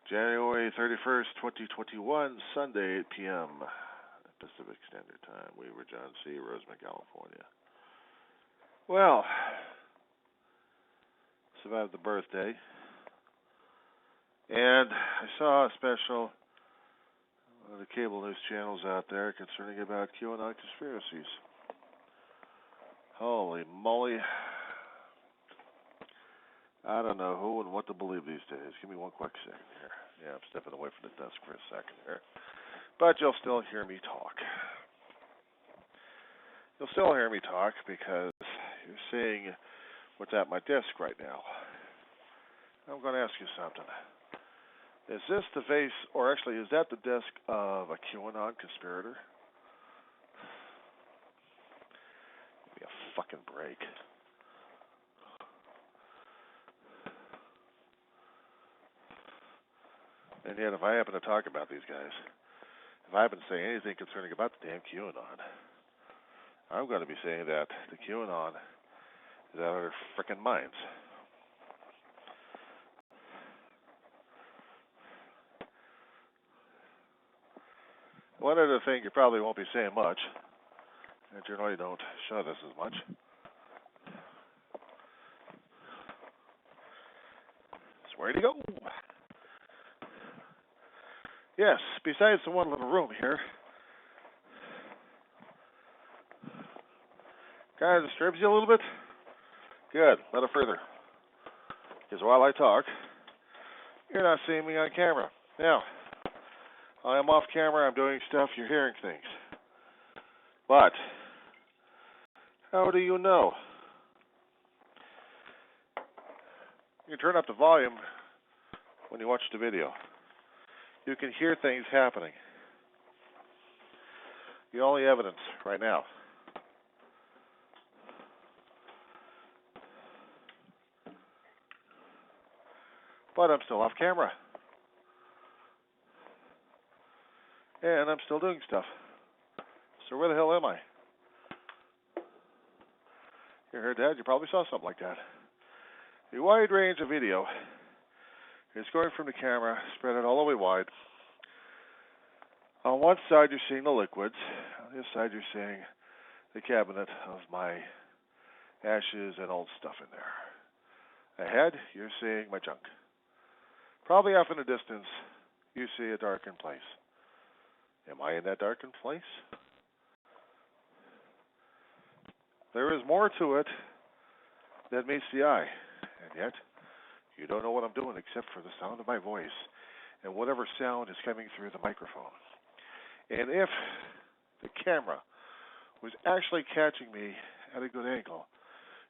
January 31st, 2021, Sunday, 8 p.m. Pacific Standard Time. Weaver, John C., Roseman, California. Well, survived the birthday. And I saw a special on the cable news channels out there concerning about QAnon conspiracies. Holy moly. I don't know who and what to believe these days. Give me one quick second here. Yeah, I'm stepping away from the desk for a second here. But you'll still hear me talk. You'll still hear me talk because you're seeing what's at my desk right now. I'm going to ask you something. Is this the face, or actually, is that the desk of a QAnon conspirator? Give me a fucking break. And yet, if I happen to talk about these guys, if I happen to say anything concerning about the damn QAnon, I'm going to be saying that the QAnon is out of their frickin' minds. One other thing you probably won't be saying much, and generally don't show this as much. So where'd he go? Yes, besides the one little room here, kind of disturbs you a little bit? Good, let it further. Because while I talk, you're not seeing me on camera. Now, I am off camera, I'm doing stuff, you're hearing things. But, how do you know? You can turn up the volume when you watch the video. You can hear things happening. The only evidence right now. But I'm still off camera. And I'm still doing stuff. So where the hell am I? You heard that? You probably saw something like that. A wide range of video is going from the camera, spread out all the way wide. On one side, you're seeing the liquids. On the other side, you're seeing the cabinet of my ashes and old stuff in there. Ahead, you're seeing my junk. Probably off in the distance, you see a darkened place. Am I in that darkened place? There is more to it than meets the eye, and yet you don't know what I'm doing except for the sound of my voice and whatever sound is coming through the microphone. And if the camera was actually catching me at a good angle,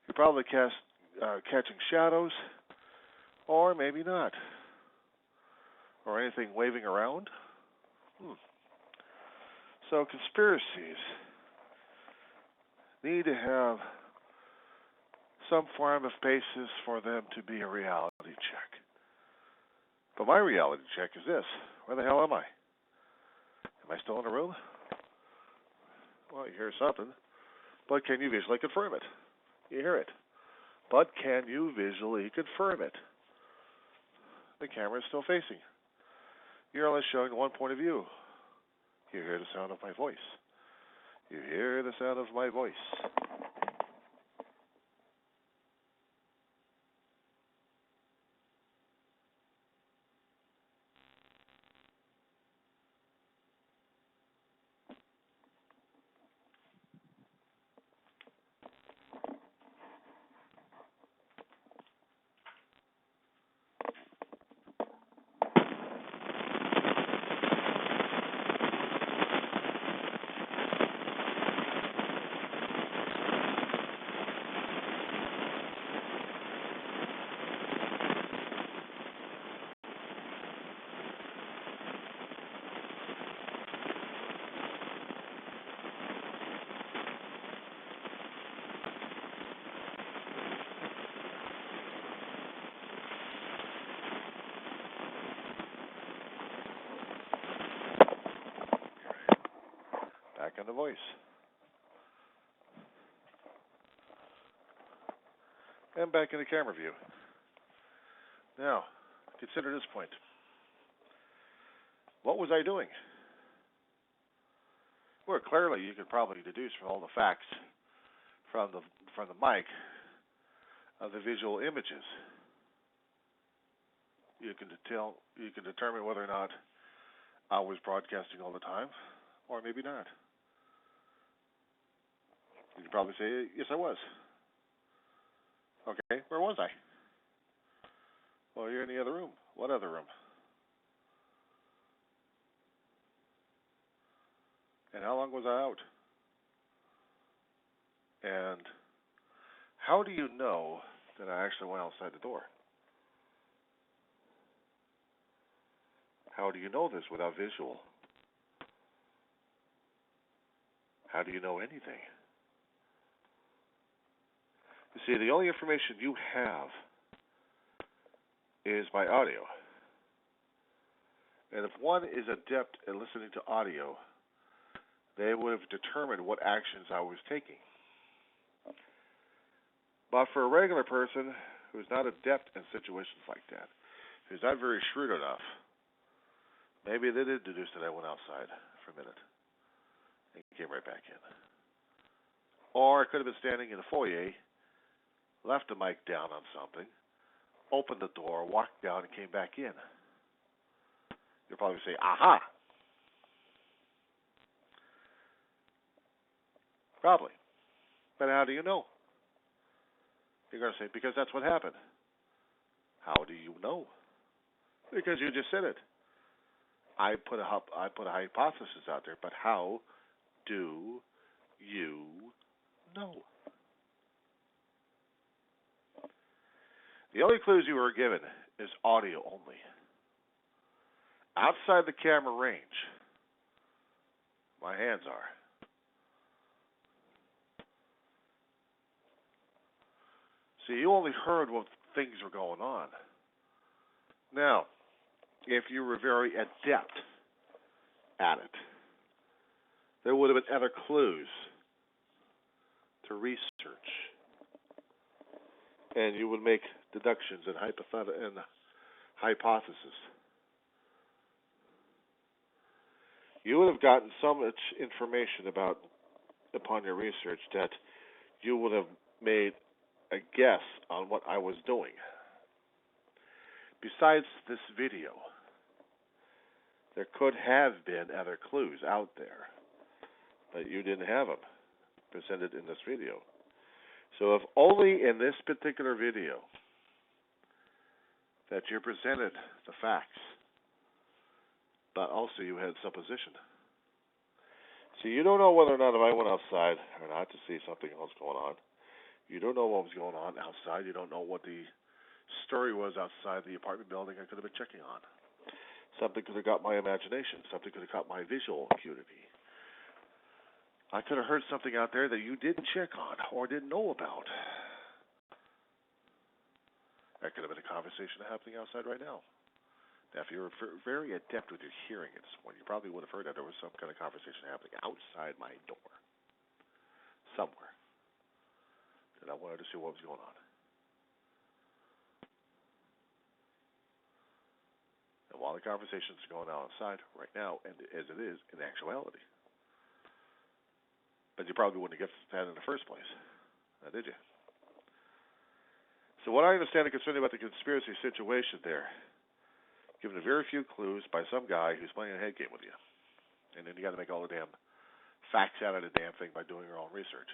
you're probably catching shadows, or maybe not, or anything waving around. So conspiracies need to have some form of basis for them to be a reality check. But my reality check is this. Where the hell am I? Am I still in a room? Well, you hear something, but can you visually confirm it? You hear it, but can you visually confirm it? The camera is still facing. You're only showing one point of view. You hear the sound of my voice. You hear the sound of my voice. Back on the voice. And back in the camera view. Now, consider this point. What was I doing? Well, clearly you could probably deduce from all the facts from the mic of the visual images. You can determine whether or not I was broadcasting all the time, or maybe not. You could probably say, yes, I was. Okay, where was I? Well, you're in the other room. What other room? And how long was I out? And how do you know that I actually went outside the door? How do you know this without visual? How do you know anything? You see, the only information you have is by audio. And if one is adept at listening to audio, they would have determined what actions I was taking. But for a regular person who's not adept in situations like that, who's not very shrewd enough, maybe they did deduce that I went outside for a minute and came right back in. Or I could have been standing in the foyer, left the mic down on something, opened the door, walked down, and came back in. You'll probably say, aha! Probably. But how do you know? You're going to say, because that's what happened. How do you know? Because you just said it. I put a hypothesis out there, but how do you know? The only clues you were given is audio only. Outside the camera range, my hands are. See, you only heard what things were going on. Now, if you were very adept at it, there would have been other clues to research. And you would make deductions and hypotheses. You would have gotten so much information upon your research that you would have made a guess on what I was doing. Besides this video, there could have been other clues out there, but you didn't have them presented in this video. So if only in this particular video that you presented the facts, but also you had supposition. See, you don't know whether or not if I went outside or not to see something else going on. You don't know what was going on outside. You don't know what the story was outside the apartment building I could have been checking on. Something could have got my imagination. Something could have caught my visual acuity. I could have heard something out there that you didn't check on or didn't know about. That could have been a conversation happening outside right now. Now, if you were very adept with your hearing at this point, you probably would have heard that there was some kind of conversation happening outside my door. Somewhere. And I wanted to see what was going on. And while the conversation's going on outside right now, and as it is in actuality, but you probably wouldn't have guessed that in the first place, now did you? So what I understand concerning about the conspiracy situation there, given a very few clues by some guy who's playing a head game with you, and then you got to make all the damn facts out of the damn thing by doing your own research,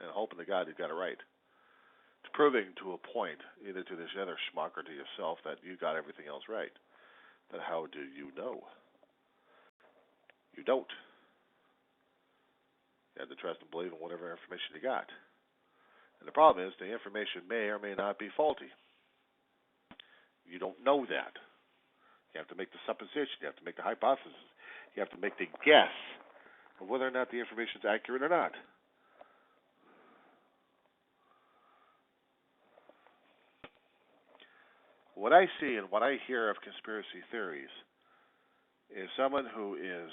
and hoping to God you got it right. It's proving to a point, either to this other schmuck or to yourself, that you got everything else right. But how do you know? You don't. You have to trust and believe in whatever information you got. And the problem is the information may or may not be faulty. You don't know that. You have to make the supposition. You have to make the hypothesis. You have to make the guess of whether or not the information is accurate or not. What I see and what I hear of conspiracy theories is someone who is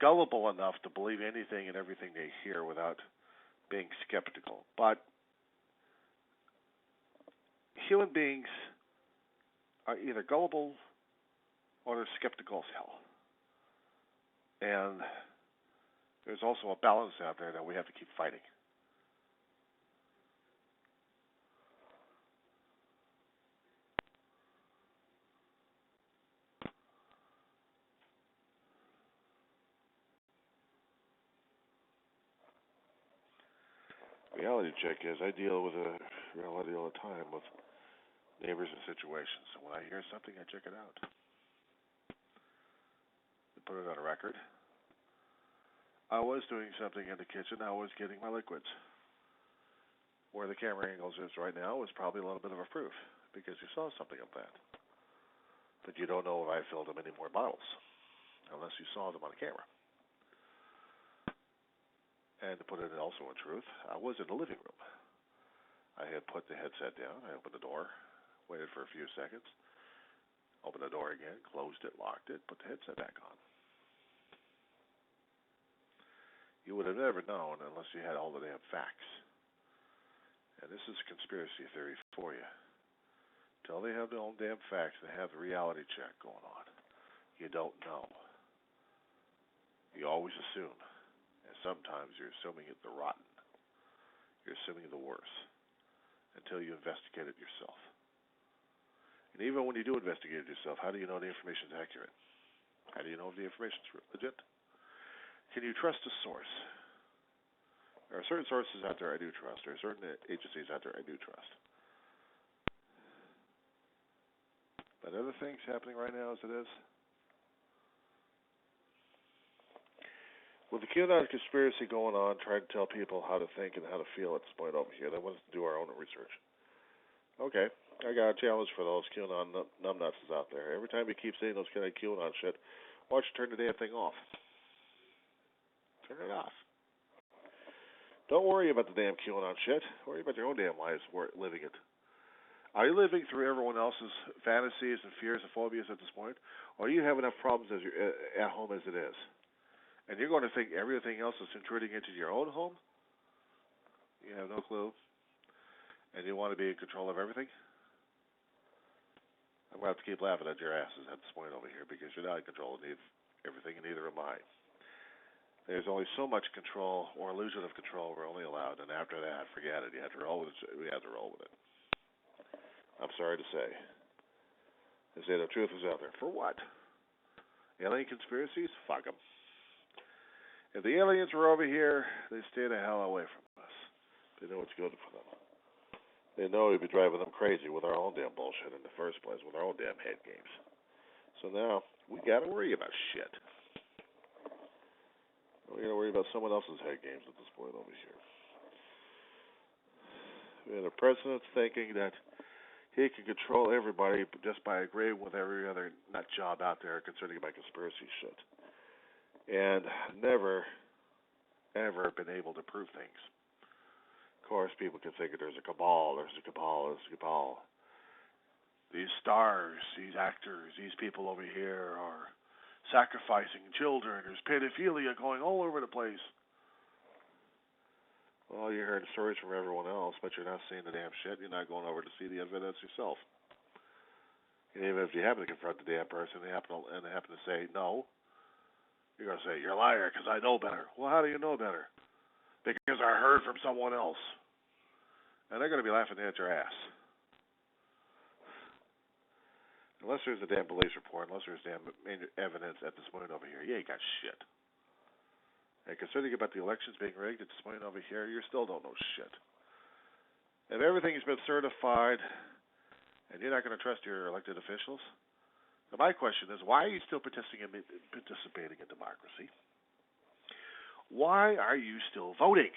gullible enough to believe anything and everything they hear without being skeptical. But human beings are either gullible or they're skeptical as hell. And there's also a balance out there that we have to keep fighting. Reality check is I deal with a reality all the time with neighbors and situations. So when I hear something, I check it out. I put it on a record. I was doing something in the kitchen. I was getting my liquids. Where the camera angles is right now is probably a little bit of a proof because you saw something of that. But you don't know if I filled them any more bottles unless you saw them on camera. And to put it also in truth, I was in the living room. I had put the headset down. I opened the door, waited for a few seconds, opened the door again, closed it, locked it, put the headset back on. You would have never known unless you had all the damn facts. And this is a conspiracy theory for you. Until they have their own damn facts, they have the reality check going on. You don't know. You always assume. And sometimes you're assuming it the rotten. You're assuming the worst until you investigate it yourself. And even when you do investigate it yourself, how do you know the information is accurate? How do you know if the information is legit? Can you trust a source? There are certain sources out there I do trust. There are certain agencies out there I do trust. But other things happening right now as it is, with the QAnon conspiracy going on, trying to tell people how to think and how to feel at this point over here, they want us to do our own research. Okay, I got a challenge for those QAnon numbnuts out there. Every time you keep saying those kind of QAnon shit, why don't you turn the damn thing off? Turn it off. Don't worry about the damn QAnon shit. Worry about your own damn lives living it. Are you living through everyone else's fantasies and fears and phobias at this point? Or do you have enough problems as you're at home as it is? And you're going to think everything else is intruding into your own home? You have no clue. And you want to be in control of everything? I'm going to have to keep laughing at your asses at this point over here because you're not in control of everything, and neither am I. There's only so much control or illusion of control we're only allowed, and after that, forget it. You have to roll with it. We have to roll with it. I'm sorry to say. They say the truth is out there. For what? Alien conspiracies? Fuck them. If the aliens were over here, they'd stay the hell away from us. They know what's good for them. They know we'd be driving them crazy with our own damn bullshit in the first place, with our own damn head games. So now, we gotta worry about shit. We gotta worry about someone else's head games at this point over here. We had a president thinking that he can control everybody just by agreeing with every other nut job out there concerning about conspiracy shit. And never, ever been able to prove things. Of course, people can think there's a cabal, there's a cabal, there's a cabal. These stars, these actors, these people over here are sacrificing children. There's pedophilia going all over the place. Well, you heard stories from everyone else, but you're not seeing the damn shit. You're not going over to see the evidence yourself. And even if you happen to confront the damn person, they happen to say no, you're going to say, you're a liar because I know better. Well, how do you know better? Because I heard from someone else. And they're going to be laughing at your ass. Unless there's a damn police report, unless there's damn evidence at this point over here, you ain't got shit. And considering about the elections being rigged at this point over here, you still don't know shit. If everything's been certified and you're not going to trust your elected officials, now my question is, why are you still participating in democracy? Why are you still voting?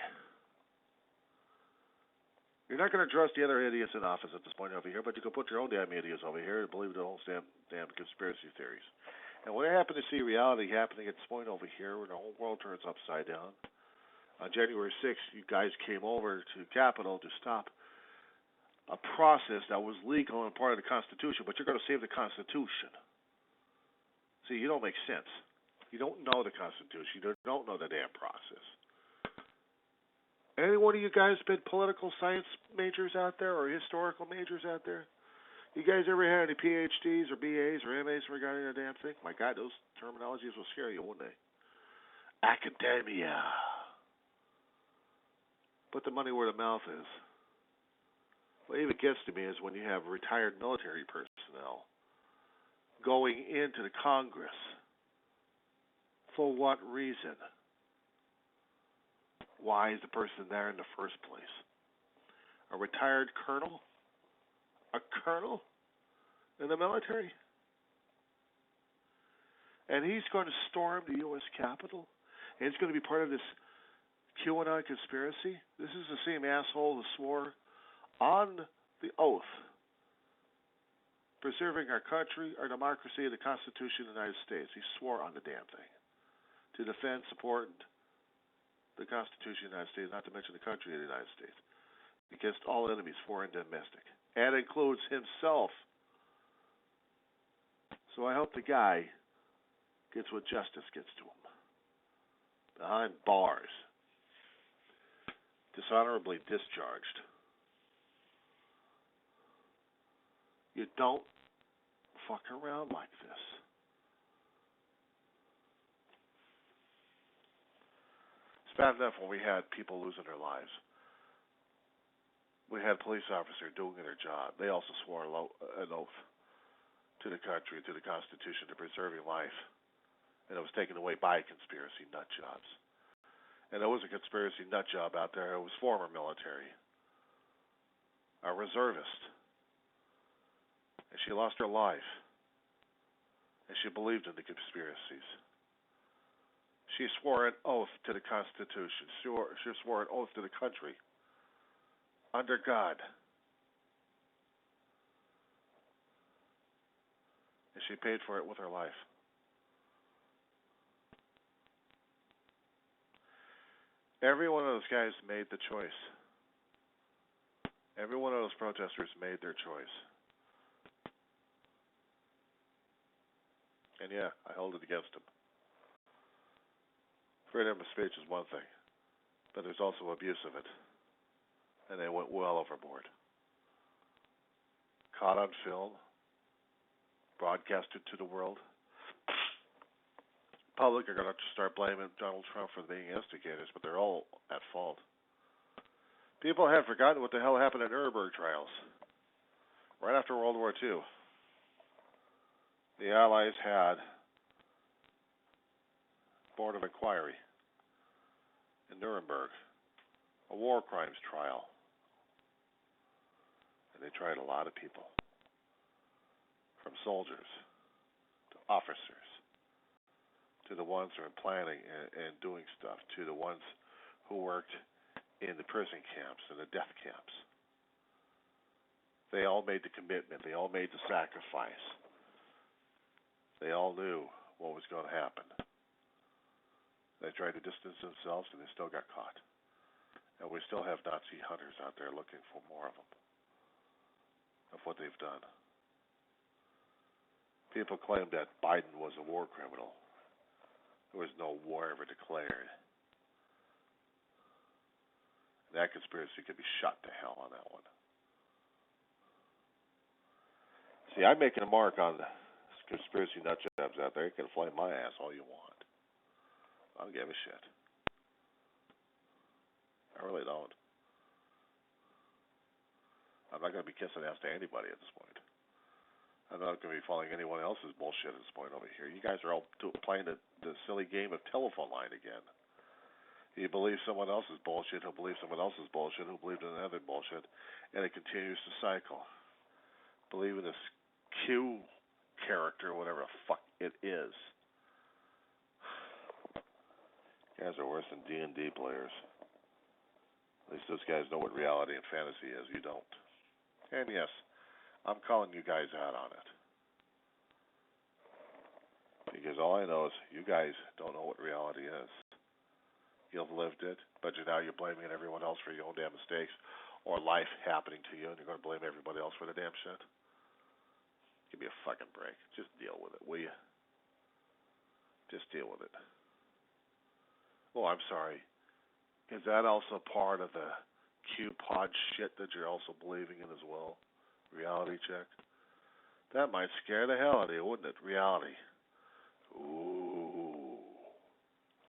You're not going to trust the other idiots in office at this point over here, but you can put your own damn idiots over here and believe the whole damn conspiracy theories. And when I happen to see reality happening at this point over here, where the whole world turns upside down, on January 6th, you guys came over to Capitol to stop a process that was legal and part of the Constitution, but you're going to save the Constitution. See, you don't make sense. You don't know the Constitution. You don't know the damn process. Any one of you guys been political science majors out there or historical majors out there? You guys ever had any PhDs or BAs or MAs regarding the damn thing? My God, those terminologies will scare you, won't they? Academia. Put the money where the mouth is. What even gets to me is when you have retired military personnel going into the Congress. For what reason? Why is the person there in the first place? A retired colonel? A colonel in the military? And he's going to storm the U.S. Capitol? And he's going to be part of this QAnon conspiracy? This is the same asshole who swore on the oath preserving our country, our democracy, and the Constitution of the United States. He swore on the damn thing to defend, support the Constitution of the United States, not to mention the country of the United States, against all enemies, foreign and domestic, and includes himself. So I hope the guy gets what justice gets to him. Behind bars. Dishonorably discharged. You don't fuck around like this. It's bad enough when we had people losing their lives. We had police officers doing their job. They also swore an oath to the country, to the Constitution, to preserving life. And it was taken away by a conspiracy nutjobs. And there was a conspiracy nutjob out there. It was former military. A reservist. And she lost her life. And she believed in the conspiracies. She swore an oath to the Constitution. She swore an oath to the country. Under God. And she paid for it with her life. Every one of those guys made the choice. Every one of those protesters made their choice. And yeah, I hold it against them. Freedom of speech is one thing, but there's also abuse of it. And they went well overboard. Caught on film, broadcasted to the world. Public are going to start blaming Donald Trump for being instigators, but they're all at fault. People have forgotten what the hell happened in Nuremberg trials. Right after World War II, the Allies had Board of Inquiry in Nuremberg, a war crimes trial. And they tried a lot of people, from soldiers to officers, to the ones who are planning and doing stuff, to the ones who worked in the prison camps and the death camps. They all made the commitment. They all made the sacrifice. They all knew what was going to happen. They tried to distance themselves, and they still got caught. And we still have Nazi hunters out there looking for more of them, of what they've done. People claim that Biden was a war criminal. There was no war ever declared. That conspiracy could be shot to hell on that one. See, I'm making a mark on the conspiracy nutjobs out there. You can flame my ass all you want. I don't give a shit. I really don't. I'm not going to be kissing ass to anybody at this point. I'm not going to be following anyone else's bullshit at this point over here. You guys are all playing the silly game of telephone line again. You believe someone else's bullshit, who believes someone else's bullshit, who believes in another bullshit, and it continues to cycle. Believe in this Q character, whatever the fuck it is. You guys are worse than D&D players. At least those guys know what reality and fantasy is. You don't. And yes, I'm calling you guys out on it. Because all I know is you guys don't know what reality is. You've lived it, but now you're blaming everyone else for your own damn mistakes or life happening to you, and you're going to blame everybody else for the damn shit. Give me a fucking break. Just deal with it, will you? Just deal with it. Oh, I'm sorry. Is that also part of the Q-pod shit that you're also believing in as well? Reality check? That might scare the hell out of you, wouldn't it? Reality. Ooh.